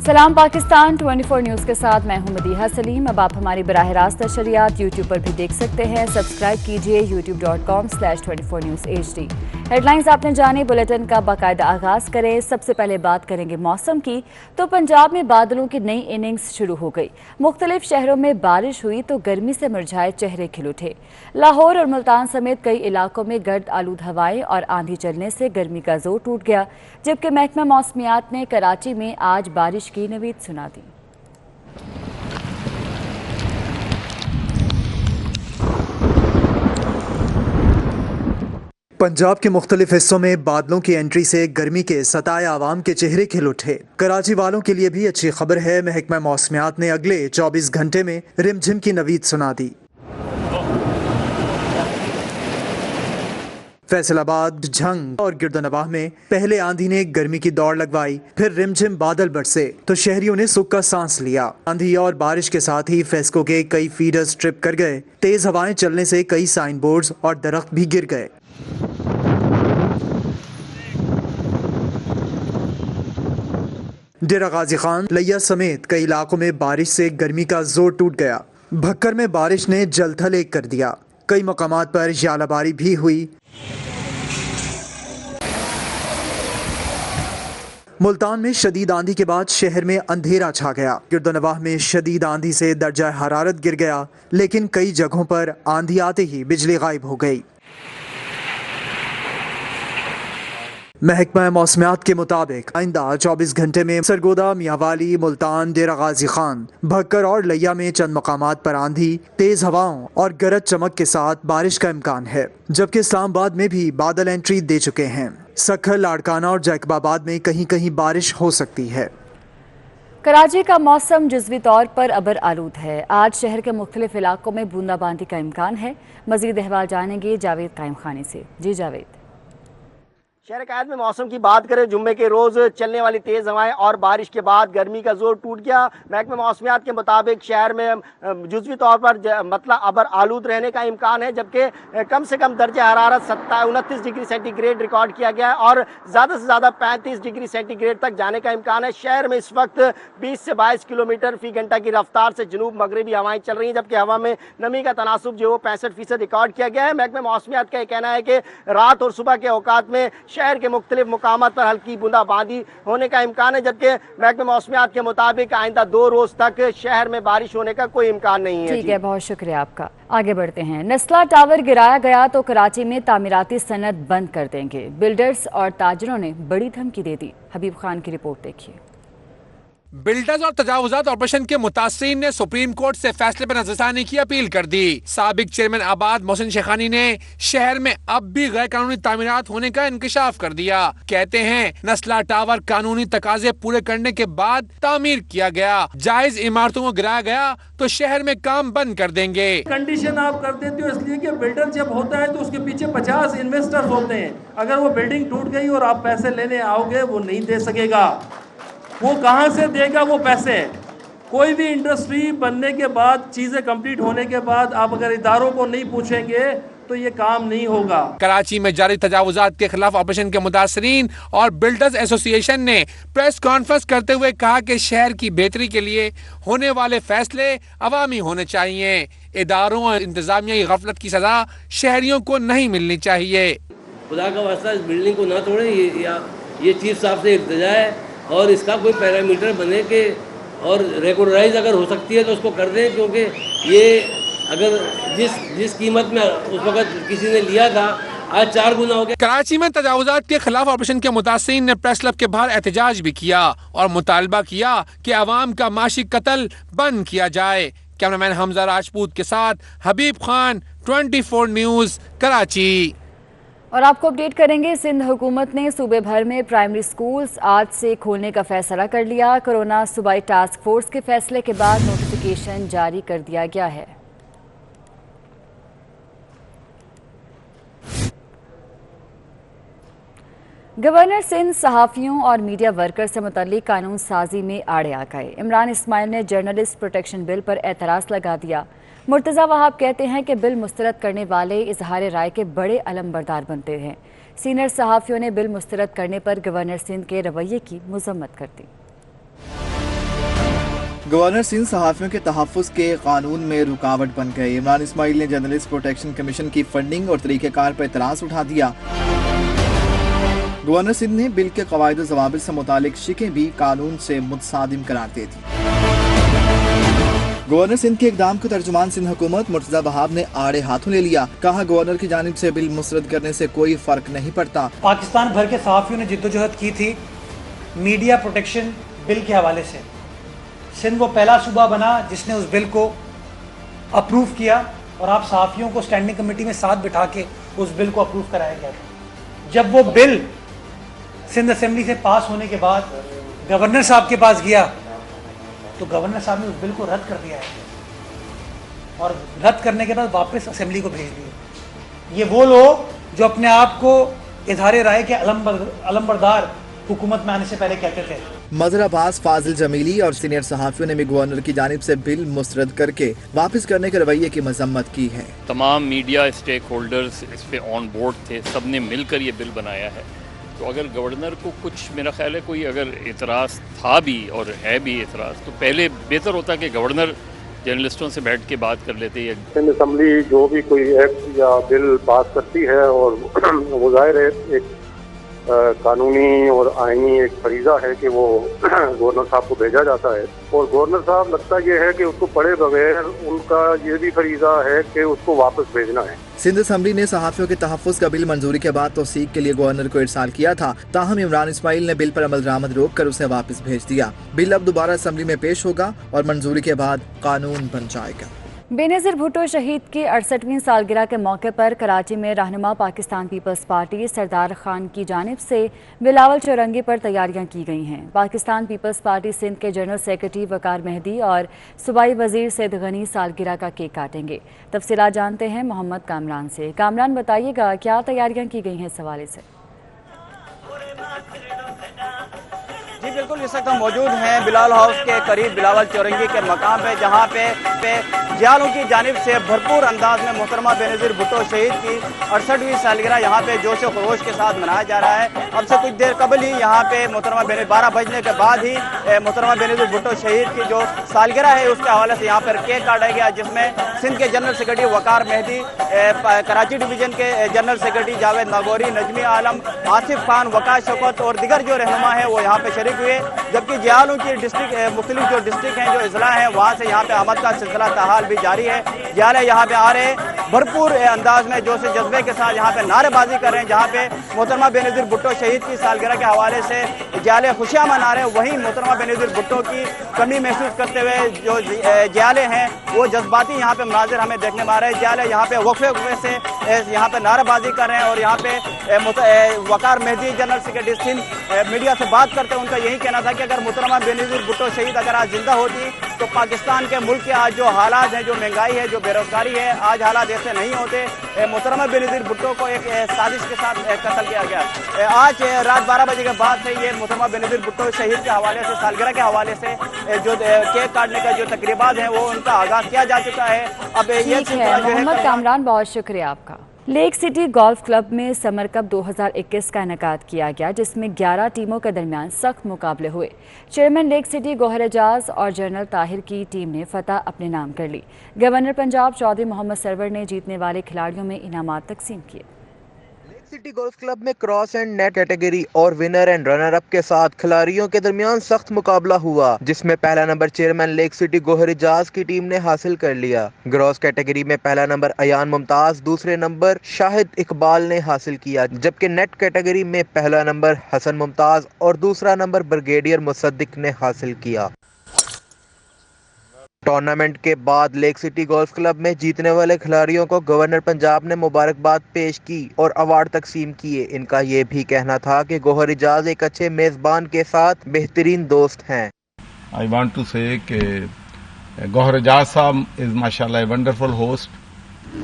सलाम पाकिस्तान 24 न्यूज़ के साथ मैं हूं मदीहा सलीम। अब आप हमारी बराह रास्त नशरियात यूट्यूब पर भी देख सकते हैं। सब्सक्राइब कीजिए youtube.com/24 News HD। हेडलाइंस आपने जाने, बुलेटिन का बाकायदा आगाज़ करें। सबसे पहले बात करेंगे मौसम की। तो पंजाब में बादलों की नई इनिंग्स शुरू हो गई। मुख्तलिफ शहरों में बारिश हुई तो गर्मी से मुरझाए चेहरे खिल उठे। लाहौर और मुल्तान समेत कई इलाकों में गर्द आलूद हवाएं और आंधी चलने से गर्मी का जोर टूट गया, जबकि महकमा मौसमियात ने कराची में आज बारिश की नवीद सुना दी। पंजाब के मुख्तलिफ हिस्सों में बादलों की एंट्री से गर्मी के सताए आवाम के चेहरे खिल उठे। कराची वालों के लिए भी अच्छी खबर है। महकमा मौसमियात ने अगले 24 घंटे में रिमझिम की नवीद सुना दी। फैसलाबाद, झंग और गिरदनवाह में पहले आंधी ने गर्मी की दौड़ लगवाई, फिर रिमझिम बादल बरसे तो शहरियों ने सुख का सांस लिया। आंधी और बारिश के साथ ही फेस्को के कई फीडर्स ट्रिप कर गए। तेज हवाएं चलने से कई साइन बोर्ड्स और दरख्त भी गिर गए। डेरा गाजी खान, लिया समेत कई इलाकों में बारिश से गर्मी का जोर टूट गया। भक्कर में बारिश ने जलथल एक कर दिया। कई मकामात पर यालाबारी भी हुई। मुल्तान में शदीद आंधी के बाद शहर में अंधेरा छा गया। गिरदनवाह में शदीद आंधी से दर्जा हरारत गिर गया, लेकिन कई जगहों पर आंधी आते ही बिजली गायब हो गई। महकमा मौसमियात के मुताबिक आइंदा 24 घंटे में सरगोदा, मियांवाली, मुल्तान, डेरा गाजी खान, भक्कर और लिया में चंद मकामात पर आंधी, तेज हवाओं और गरज चमक के साथ बारिश का इम्कान है, जबकि इस्लामाबाद में भी बादल एंट्री दे चुके हैं। सखर, लाड़काना और जैकबाबाद में कहीं कहीं बारिश हो सकती है। कराची का मौसम जुज़वी तौर पर अबर आलूद है। आज शहर के मुख्तलिफ इलाकों में बूंदाबांदी का इम्कान है। मजीद अहवाल जानेंगे जावेद कायम खानी से। जी जावेद। शहर कायद में मौसम की बात करें, जुम्मे के रोज़ चलने वाली तेज़ हवाएं और बारिश के बाद गर्मी का जोर टूट गया। महकमे मौसमियात के मुताबिक शहर में जुज़वी तौर पर मतलब अबर आलूद रहने का इम्कान है, जबकि कम से कम दर्जा हरारत 29 डिग्री सेंटीग्रेड रिकॉर्ड किया गया है और ज़्यादा से ज़्यादा 35 डिग्री सेंटीग्रेड तक जाने का इम्कान है। शहर में इस वक्त 20 से 22 किलोमीटर फ़ी घंटा की रफ्तार से जनूब मगरबी हवाएं चल रही हैं, जबकि हवा में नमी का तनासुब जो 65% रिकॉर्ड किया गया है। महकमे मौसमियात का यह कहना है कि रात और सुबह के औकात में शहर के मुख्तलिफ मुकामात पर हल्की बूंदाबांदी होने का इम्कान है, जबकि महकमा मौसमियात के मुताबिक आइंदा 2 रोज तक शहर में बारिश होने का कोई इम्कान नहीं है। ठीक है, बहुत शुक्रिया आपका। आगे बढ़ते हैं। नस्ला टावर गिराया गया तो कराची में तामीराती सनत बंद कर देंगे। बिल्डर्स और ताजरों ने बड़ी धमकी दे दी। हबीब खान की रिपोर्ट देखिए। बिल्डर्स और तजावुजात ऑपरेशन के मुतासिरीन ने सुप्रीम कोर्ट से फैसले पर नजरसानी की अपील कर दी। साबिक चेयरमैन आबाद मोहसिन शेखानी ने शहर में अब भी गैर कानूनी तामीरात होने का इंकशाफ कर दिया। कहते हैं नस्ला टावर कानूनी तकाजे पूरे करने के बाद तामीर किया गया। जायज इमारतों को गिराया गया तो शहर में काम बंद कर देंगे। कंडीशन आप कर देते हो इसलिए कि बिल्डर जब होता है तो उसके पीछे 50 इन्वेस्टर्स होते हैं। अगर वो बिल्डिंग टूट गई और आप पैसे लेने आओगे, वो नहीं दे सकेगा। वो कहाँ से देगा वो पैसे? कोई भी इंडस्ट्री बनने के बाद, चीज़ें कंप्लीट होने के बाद आप अगर इदारों को नहीं पूछेंगे तो ये काम नहीं होगा। कराची में जारी तजावुजात के खिलाफ ऑपरेशन के मुतासरीन और बिल्डर्स एसोसिएशन ने प्रेस कॉन्फ्रेंस करते हुए कहा कि शहर की बेहतरी के लिए होने वाले फैसले अवामी होने चाहिए। इदारों और इंतजामिया की गफलत की सजा शहरियों को नहीं मिलनी चाहिए। खुदा का वास्ता इस बिल्डिंग को ना तोड़े, ये चीफ साहब से इल्तिजा है और इसका कोई पैरामीटर बने के और रेगुलराइज अगर हो सकती है तो उसको कर दें, क्योंकि ये अगर जिस कीमत में उस वक्त किसी ने लिया था आज 4 गुना हो गया। कराची में तजावुजात के खिलाफ ऑपरेशन के मुतासिरीन ने प्रेस क्लब के बाहर एहतजाज भी किया और मुतालबा किया कि अवाम का माशी कत्ल बंद किया जाए। कैमरामैन हमजा राजपूत के साथ हबीब खान, 24 न्यूज़, कराची। और आपको अपडेट करेंगे, सिंध हुकूमत ने सूबे भर में प्राइमरी स्कूल्स आज से खोलने का फैसला कर लिया। कोरोना सूबाई टास्क फोर्स के फैसले के बाद नोटिफिकेशन जारी कर दिया गया है। गवर्नर सिंध सहाफ़ियों और मीडिया वर्कर से मुतल्लिक कानून साजी में आड़े आ गए। इमरान इस्माइल ने जर्नलिस्ट प्रोटेक्शन बिल पर एतराज़ लगा दिया। मुर्तज़ा वहाब कहते हैं कि बिल मुस्तरद करने वाले इजहार राय के बड़े अलमबरदार बनते हैं। सीनियर सहाफ़ियों ने बिल मुस्तरद करने पर गवर्नर सिंध के रवैये की मज़म्मत कर दी। گورنر سندھ صحافیوں کے تحفظ کے قانون میں رکاوٹ بن گئے. عمران اسماعیل نے جرنلسٹ پروٹیکشن کمیشن کی فنڈنگ اور طریقہ کار پر اعتراض اٹھا دیا. گورنر سندھ نے بل کے قواعد و ضوابط سے متعلق شکیں بھی قانون سے متصادم قرار دے دی. گورنر سندھ کے اقدام کو ترجمان سندھ حکومت مرتضی بہاب نے آڑے ہاتھوں لے لیا. کہا گورنر کی جانب سے بل مسترد کرنے سے کوئی فرق نہیں پڑتا. پاکستان بھر کے صحافیوں نے جدوجہد کی تھی میڈیا پروٹیکشن بل کے حوالے سے. سندھ وہ پہلا صوبہ بنا جس نے اس بل کو اپروو کیا اور آپ صحافیوں کو اسٹینڈنگ کمیٹی میں ساتھ بٹھا کے اس بل کو اپروو کرایا گیا تھا. جب وہ بل سندھ اسمبلی سے پاس ہونے کے بعد گورنر صاحب کے پاس گیا تو گورنر صاحب نے اس بل کو رد کر دیا ہے اور رد کرنے کے بعد واپس اسمبلی کو بھیج دیا. یہ وہ لوگ جو اپنے آپ کو اظہار رائے کے علم بردار حکومت میں آنے سے پہلے کہتے تھے. مظہر عباس، فاضل جمیلی اور سینئر صحافیوں نے بھی گورنر کی جانب سے بل مسترد کر کے واپس کرنے کے رویے کی مذمت کی ہے. تمام میڈیا اسٹیک ہولڈرز اس پہ آن بورڈ تھے، سب نے مل کر یہ بل بنایا ہے. تو اگر گورنر کو کچھ میرا خیال ہے کوئی اگر اعتراض تھا بھی اور ہے بھی اعتراض تو پہلے بہتر ہوتا کہ گورنر جرنلسٹوں سے بیٹھ کے بات کر لیتے. سندھ اسمبلی جو بھی کوئی ایکٹ یا بل پاس کرتی ہے اور وہ ظاہر ہے ایک قانونی اور آئینی ایک فریضہ ہے کہ وہ گورنر صاحب کو بھیجا جاتا ہے اور گورنر صاحب لگتا یہ ہے کہ اس کو پڑھے بغیر ان کا یہ بھی فریضہ ہے کہ اس کو واپس بھیجنا ہے. سندھ اسمبلی نے صحافیوں کے تحفظ کا بل منظوری کے بعد توثیق کے لیے گورنر کو ارسال کیا تھا. تاہم عمران اسماعیل نے بل پر عمل درآمد روک کر اسے واپس بھیج دیا. بل اب دوبارہ اسمبلی میں پیش ہوگا اور منظوری کے بعد قانون بن جائے گا. بے نظیر بھٹو شہید کی 68ویں سالگرہ کے موقع پر کراچی میں رہنما پاکستان پیپلز پارٹی سردار خان کی جانب سے بلاول چورنگی پر تیاریاں کی گئی ہیں. پاکستان پیپلز پارٹی سندھ کے جنرل سیکرٹری وقار مہدی اور صوبائی وزیر سید غنی سالگرہ کا کیک کاٹیں گے. تفصیلات جانتے ہیں محمد کامران سے. کامران بتائیے گا کیا تیاریاں کی گئی ہیں اس حوالے سے؟ جی بالکل، اس وقت ہم موجود ہیں بلال ہاؤس کے قریب بلاول چورنگی کے مقام پہ جہاں پہ جیالوں کی جانب سے بھرپور انداز میں محترمہ بے نظیر بھٹو شہید کی 68ویں سالگرہ یہاں پہ جوش و خروش کے ساتھ منایا جا رہا ہے. اب سے کچھ دیر قبل ہی یہاں پہ محترمہ 12 بجنے کے بعد ہی محترمہ بے نظیر بھٹو شہید کی جو سالگرہ ہے اس کے حوالے سے یہاں پر کیک کاٹا گیا جس میں سندھ کے جنرل سیکرٹری وقار مہدی، کراچی ڈویژن کے جنرل سیکرٹری جاوید ناگوری، نجمی عالم، آصف خان، وقار شوکت اور دیگر جو رہنما ہیں وہ یہاں پہ شریک ہوئے. جبکہ جیالوں کی ڈسٹرکٹ مختلف جو ڈسٹرکٹ ہیں جو اضلاع ہیں وہاں سے یہاں پہ آمد کا سلسلہ تاحال بھی جاری ہے. جیالے یہاں پہ آ رہے ہیں بھرپور انداز میں جوش جذبے کے ساتھ یہاں پہ نعرے بازی کر رہے ہیں. جہاں پہ محترمہ بے نظیر بھٹو شہید کی سالگرہ کے حوالے سے جیالے خوشیاں منا رہے ہیں، وہیں محترمہ بے نظیر بھٹو کی کمی محسوس کرتے ہوئے جو جیالے ہیں وہ جذباتی یہاں پہ مناظر ہمیں دیکھنے میں آ رہے ہیں. جیالے یہاں پہ وقفے سے یہاں پہ نعرے بازی کر رہے ہیں اور یہاں پہ وقار مہدی جنرل سیکرٹری سندھ میڈیا سے بات کرتے ہیں. ان کا یہی کہنا تھا کہ اگر محترمہ بے نظیر بھٹو شہید اگر آج زندہ ہوتی تو پاکستان کے ملک کے آج جو حالات ہیں، جو مہنگائی ہے، جو بے روزگاری ہے، آج حالات ایسے نہیں ہوتے. محترمہ بے نظیر بھٹو کو ایک سازش کے ساتھ قتل کیا گیا. آج رات 12 بجے کے بعد سے یہ محترمہ بے نظیر بھٹو شہید کے حوالے سے سالگرہ کے حوالے سے جو کیک کاٹنے کا جو تقریبات ہیں وہ ان کا آغاز کیا جا چکا ہے. اب یہ محمد کامران، بہت شکریہ آپ کا. لیک سٹی گولف کلب میں سمر کپ 2021 کا انعقاد کیا گیا جس میں 11 ٹیموں کے درمیان سخت مقابلے ہوئے. چیئرمین لیک سٹی گوہر اعجاز اور جنرل طاہر کی ٹیم نے فتح اپنے نام کر لی. گورنر پنجاب چودھری محمد سرور نے جیتنے والے کھلاڑیوں میں انعامات تقسیم کیے. سٹی گولف کلب میں کراس اینڈ نیٹ کیٹیگری اور ونر اینڈ رنر اپ کے ساتھ کھلاڑیوں کے درمیان سخت مقابلہ ہوا جس میں پہلا نمبر چیئرمین لیک سٹی گوہر اعجاز کی ٹیم نے حاصل کر لیا. گراس کیٹیگری میں پہلا نمبر ایان ممتاز، دوسرے نمبر شاہد اقبال نے حاصل کیا، جبکہ نیٹ کیٹیگری میں پہلا نمبر حسن ممتاز اور دوسرا نمبر بریگیڈیئر مصدق نے حاصل کیا. ٹورنامنٹ کے بعد لیک سٹی گولف کلب میں جیتنے والے کھلاڑیوں کو گورنر پنجاب نے مبارکباد پیش کی اور ایوارڈ تقسیم کیے. ان کا یہ بھی کہنا تھا کہ گوہر اعجاز ایک اچھے میزبان کے ساتھ بہترین دوست ہیں. I want to say کہ گوہر اعجاز صاحب از ماشاءاللہ اے ونڈرفل ہوسٹ،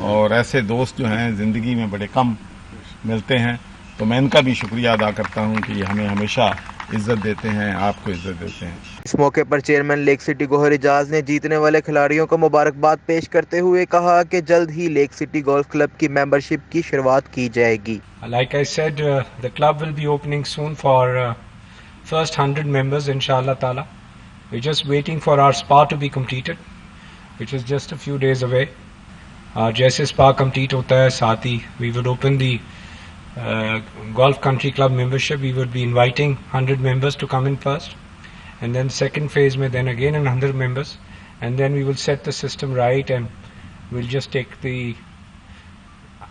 اور ایسے دوست جو ہیں زندگی میں بڑے کم ملتے ہیں، تو میں ان کا بھی شکریہ ادا کرتا ہوں کہ یہ ہمیں ہمیشہ عزت دیتے ہیں، آپ کو عزت دیتے ہیں. اس موقع پر چیئرمین لیک سٹی گوہر اعجاز نے جیتنے والے کھلاڑیوں کو مبارکباد پیش کرتے ہوئے کہا کہ جلد ہی لیک سٹی گولف کلب کی ممبرشپ کی شروعات کی جائے گی. Like I said, the club will be opening soon for first 100 members inshallah ta'ala. We're just waiting for our spa to be completed, which is just a few days away. जैसे spa complete होता है साथ ही we would open the Golf Country Club membership. We would be inviting 100 members to come in first, and then second phase में then again 100 members, and then we will set the system right and we'll just take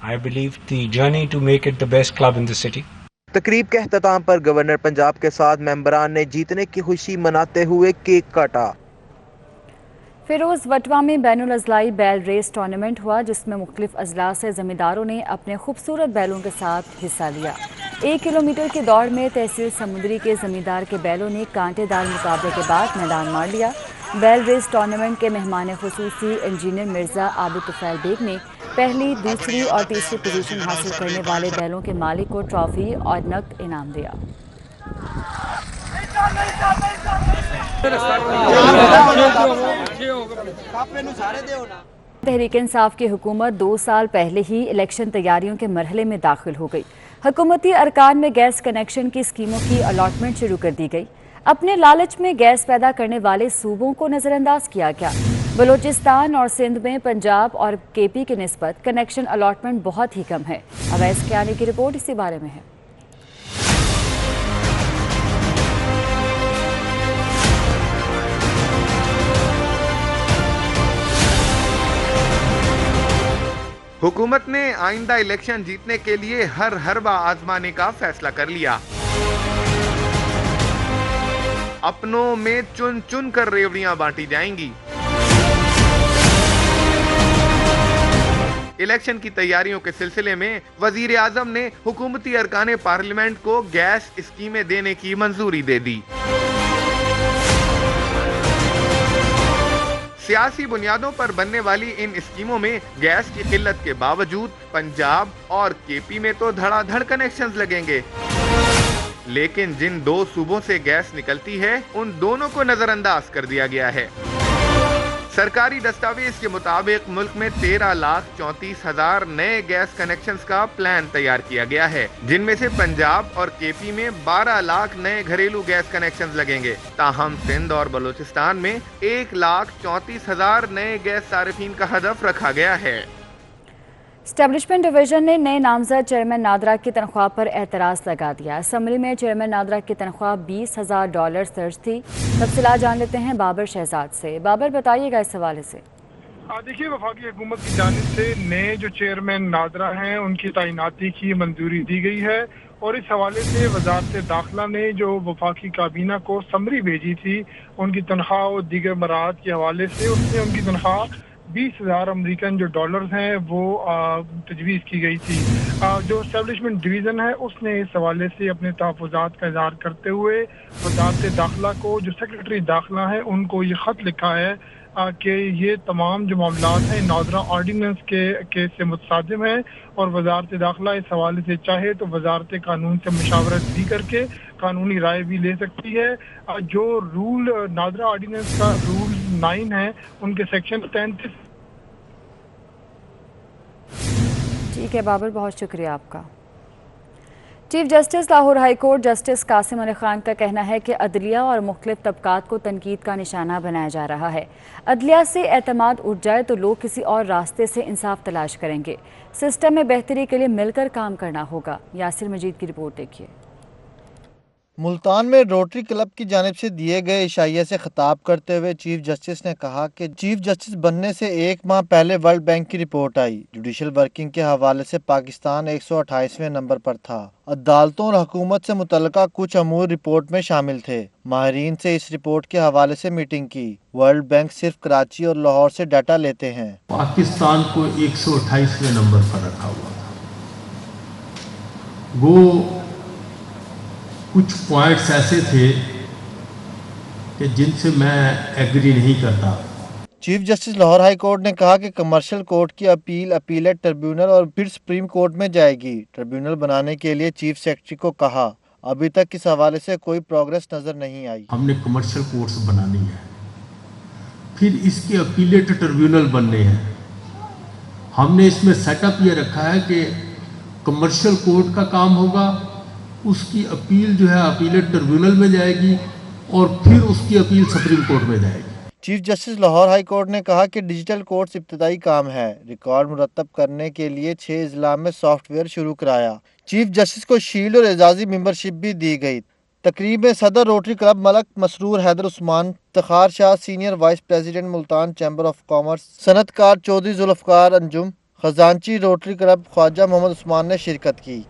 I believe the journey to make it the best club in the city. तकरीब के अख्ताम पर governor Punjab के साथ मेंबरान ने जीतने की खुशी मनाते हुए केक काटा। फिरोज़ वटवा में बैनुल अज़लाई बैल रेस टूर्नामेंट हुआ, जिसमें मुख्तलिफ अजला से ज़मींदारों ने अपने खूबसूरत बैलों के साथ हिस्सा लिया। 1 किलोमीटर की दौड़ में तहसील समुंदरी के ज़मींदार के बैलों ने कांटेदार मुकाबले के बाद मैदान मार लिया। बैल रेस टूर्नामेंट के मेहमान खुसूसी इंजीनियर मिर्ज़ा आबिद तुफ़ैल बेग ने पहली, दूसरी और तीसरी पोजीशन हासिल करने वाले बैलों के मालिक को ट्रॉफी और नकद इनाम दिया। तहरीक इंसाफ की हुकूमत 2 साल पहले ही इलेक्शन तैयारियों के मरहले में दाखिल हो गई। हुकूमती अरकान में गैस कनेक्शन की स्कीमों की अलॉटमेंट शुरू कर दी गई। अपने लालच में गैस पैदा करने वाले सूबों को नज़रअंदाज किया गया। बलूचिस्तान और सिंध में पंजाब और केपी की निस्बत कनेक्शन अलॉटमेंट बहुत ही कम है। अवैस कियानी की रिपोर्ट इसी बारे में है। हुकूमत ने आइंदा इलेक्शन जीतने के लिए हर हरबा आजमाने का फैसला कर लिया। अपनों में चुन चुन कर रेवड़ियां बांटी जाएंगी। इलेक्शन की तैयारियों के सिलसिले में वजीर आजम ने हुकूमती अरकाने पार्लियामेंट को गैस स्कीमें देने की मंजूरी दे दी। सियासी बुनियादों पर बनने वाली इन स्कीमों में गैस की किल्लत के बावजूद पंजाब और केपी में तो धड़ाधड़ कनेक्शंस लगेंगे, लेकिन जिन 2 सूबों से गैस निकलती है उन दोनों को नजरअंदाज कर दिया गया है। सरकारी दस्तावेज के मुताबिक मुल्क में 13,34,000 नए गैस कनेक्शंस का प्लान तैयार किया गया है, जिनमें से पंजाब और केपी में 12 लाख नए घरेलू गैस कनेक्शंस लगेंगे। ताहम सिंध और बलूचिस्तान में 1,34,000 नए गैस सारिफीन का हदफ रखा गया है। स्टैब्लिशमेंट डिवीजन ने नए नामजद चेयरमैन नादरा की तनख्वाह पर एतराज़ लगा दिया। असम्बली में चेयरमैन नादरा की तनख्वाह $20,000 दर्ज थी। तफसीलात जान लेते हैं बाबर शहजाद से। बाबर, बताइएगा इस हवाले से। देखिए, वफाकी हुकूमत की जानिब से नए जो चेयरमैन नादरा हैं उनकी तैनाती की मंजूरी दी गई है, और इस हवाले से वजारत दाखिला ने जो वफाकी काबीना को समरी भेजी थी उनकी तनख्वाह और दीगर मराहत के हवाले से, उसमें उनकी तनख्वाह 20,000 अमरीकन जो डॉलर्स हैं वो तजवीज़ की गई थी। जो एस्टेब्लिशमेंट डिवीज़न है उसने इस हवाले से अपने तहफ़्फ़ुज़ात का इज़हार करते हुए वज़ारत दाखिला को, जो सेक्रेटरी दाखिला है, उनको ये ख़त लिखा है कि ये तमाम जो मामलात हैं नादरा ऑर्डिनेंस के से मुतसादिम है, और वज़ारत दाखिला इस हवाले से चाहे तो वज़ारत कानून से मुशावरत भी करके कानूनी राय भी ले सकती है। जो रूल नादरा ऑर्डिनेंस का रूल 9 है उनके सेक्शन 33। ठीक है बाबर, बहुत शुक्रिया आपका। Chief justice Lahore high court justice Qasim Ali Khan का कहना है कि अदलिया और मुख्तलिफ तबकात को तनकीद का निशाना बनाया जा रहा है। अदलिया से एतमाद उठ जाए तो लोग किसी और रास्ते से इंसाफ तलाश करेंगे। सिस्टम में बेहतरी के लिए मिलकर काम करना होगा। यासिर मजीद की रिपोर्ट देखिए। मुल्तान में रोटरी क्लब की जानिब से दिए गए इशाइया से खिताब करते हुए चीफ जस्टिस ने कहा कि चीफ जस्टिस बनने से 1 माह पहले वर्ल्ड बैंक की रिपोर्ट आई। जुडिशल वर्किंग के हवाले से पाकिस्तान 128वें नंबर पर था। अदालतों और हुकूमत से मुतल्लिका कुछ अमूर रिपोर्ट में शामिल थे। माहिरीन से इस रिपोर्ट के हवाले से मीटिंग की। वर्ल्ड बैंक सिर्फ कराची और लाहौर से डाटा लेते हैं। पाकिस्तान को 128वें नंबर पर रखा हुआ था। वो कुछ पॉइंट्स ऐसे थे कि जिनसे मैं एग्री नहीं करता। Chief justice Lahore high court ने कहा कि कमर्शियल कोर्ट की अपील अपीलेट ट्रिब्यूनल और फिर सुप्रीम कोर्ट में जाएगी। ट्रिब्यूनल बनाने के लिए चीफ सेक्रेटरी को कहा। अभी तक इस हवाले से कोई प्रोग्रेस नजर नहीं आई। हमने कमर्शियल कोर्ट्स बनानी है, फिर इसके अपीलेट ट्रिब्यूनल बनने हैं। हमने इसमें सेटअप ये रखा है कि कमर्शियल कोर्ट का काम होगा, उसकी अपील जो है अपीलेट ट्रिब्यूनल में जाएगी और फिर उसकी अपील सुप्रीम कोर्ट में जाएगी। Chief justice Lahore high court ने कहा कि डिजिटल कोर्ट्स इब्तदाई काम है। रिकॉर्ड मुरतब करने के लिए 6 अजला में सॉफ्टवेयर शुरू कराया। चीफ जस्टिस को शील्ड और एजाजी मेंबरशिप भी दी गई। तकरीब में सदर Rotary club Malik Masroor Haider Usman, Iftikhar Shah senior vice president Multan chamber of commerce, सनतकार चौधरी जुल्फकार अंजुम, खजांची रोटरी क्लब ख्वाजा मोहम्मद उस्मान ने शिरकत की।